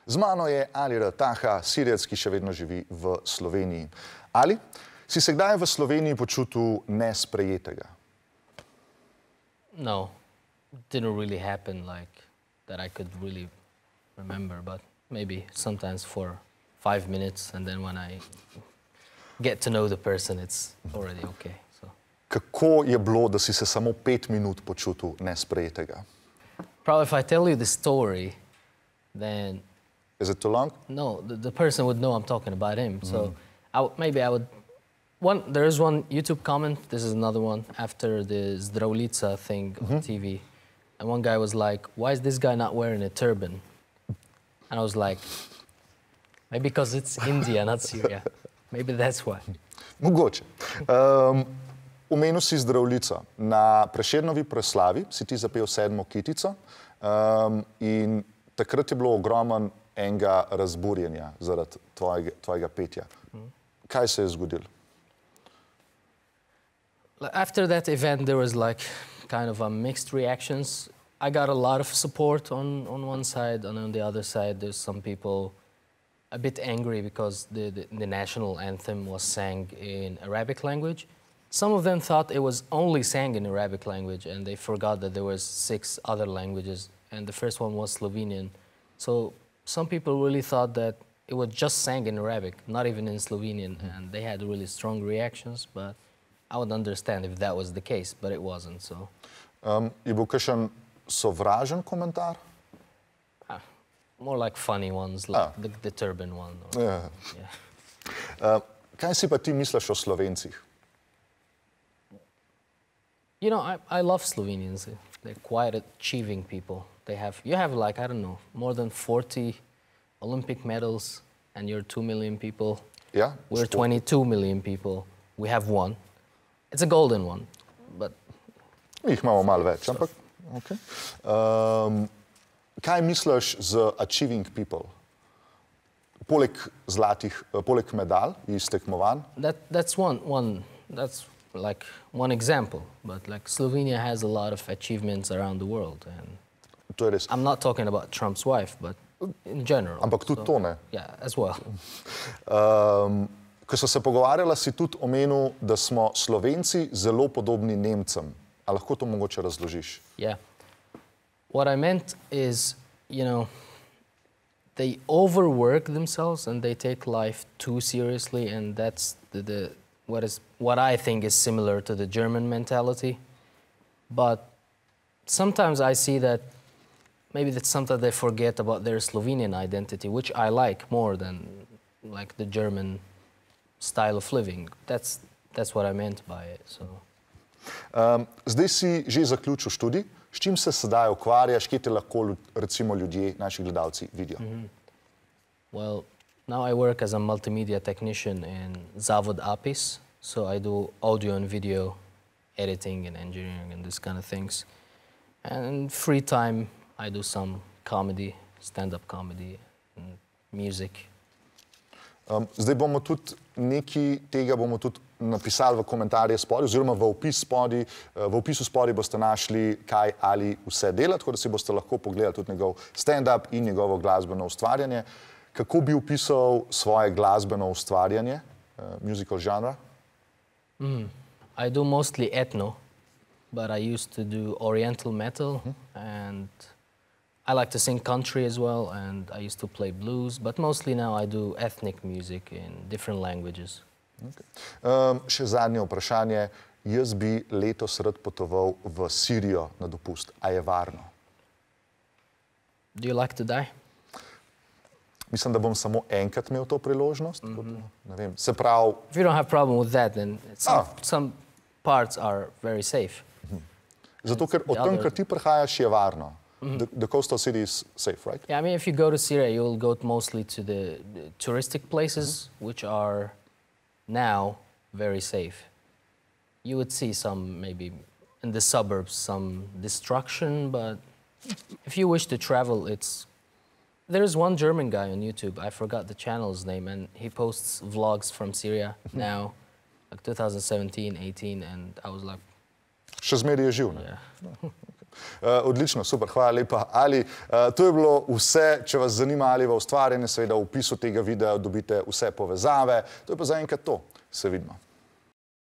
Z mano je Taha, Sirijec, ki še vedno živi v Sloveniji. Ali si se kdaj v Sloveniji počutil nesprejetega? No, it didn't really happen like that I could really remember, but maybe sometimes for 5 minutes, and then when I get to know the person, it's already okay. So. Kako je bilo, da si se samo 5 minut počutil nesprejetega? Probably if I tell you the story, then... Is it too long? No, the person would know I'm talking about him. So maybe I would... There is one YouTube comment, this is another one, after the Zdravljica thing on TV. And one guy was like, why is this guy not wearing a turban? And I was like, maybe because it's India, not Syria. Maybe that's why. Mogoče. Omenil si Zdravljico. Na Prešernovi proslavi si ti zapel sedmo kitico in takrat je bilo ogromen enega razburjenja zaradi tvojega petja. Kaj se je zgodilo? After that event, there was like kind of a mixed reactions. I got a lot of support on one side, and on the other side, there's some people a bit angry because the national anthem was sang in Arabic language. Some of them thought it was only sang in Arabic language, and they forgot that there was 6 other languages, and the first one was Slovenian. So some people really thought that it was just sang in Arabic, not even in Slovenian, and they had really strong reactions, but I would understand if that was the case, but it wasn't, so. Je bil kakšen sovražen komentar? More like funny ones, like the turban one. Or, yeah. Kaj si pa ti misliš o Slovencih? You know, I love Slovenians. They're quite achieving people. You have like, I don't know, more than 40 Olympic medals, and you're 2 million people. Yeah. We're 22 million people. We have 1. It's a golden one, but... Mi jih imamo malo več, ampak... Okay. Kaj misliš z achieving people? Poleg medalj iz tekmovanj? That's like one example, but like Slovenia has a lot of achievements around the world, and to je res. I'm not talking about Trump's wife, but in general. Ampak tudi to ne. Yeah, as well. Ko so se pogovarjala, si tudi omenil, da smo Slovenci zelo podobni Nemcem. A lahko to mogoče razložiš? Yeah. What I meant is, you know, they overwork themselves and they take life too seriously, and that's what I think is similar to the German mentality. But sometimes I see that maybe that's something they forget about their Slovenian identity, which I like more than like the German style of living. That's what I meant by it. So. Zdaj si že zaključil študij. S čim se sedaj ukvarjaš, kje te lahko recimo ljudje, naši gledalci, vidijo? Well, now I work as a multimedia technician in Zavod APIS, so I do audio and video editing and engineering and this kind of things. And in free time, I do some comedy, stand-up comedy and music. Zdaj bomo tudi nekaj tega napisali v komentarje spodaj, oziroma v opisu spodaj boste našli, kaj ali vse dela, tako da si boste lahko pogledali tudi njegov stand-up in njegovo glasbeno ustvarjanje. Kako bi opisal svoje glasbeno ustvarjanje, musical genre? I do mostly ethno, but I used to do oriental metal, and I like to sing country as well, and I used to play blues, but mostly now I do ethnic music in different languages. Okay. Še zadnje vprašanje. Jaz bi letos rad potoval v Sirijo na dopust. A je varno? Do you like to die? Mislim, da bom samo enkrat imel to priložnost. Ne vem, se pravi... If you don't have problem with that, then some parts are very safe. Zato, ker od tam, kar ti prihajaš, je varno. The coastal city is safe, right? Yeah, I mean, if you go to Syria, you'll go mostly to the touristic places, which are now very safe. You would see some, maybe in the suburbs, some destruction, but if you wish to travel, there's one German guy on YouTube, I forgot the channel's name, and he posts vlogs from Syria now, like 2017, 18, and I was like... Še zmeraj je živ, ne? Yeah. Odlično, super, hvala lepa. Ali, to je bilo vse, če vas zanima ali v ustvarjanju, seveda v opisu tega videa dobite vse povezave. To je pa zaenkrat to. Se vidimo.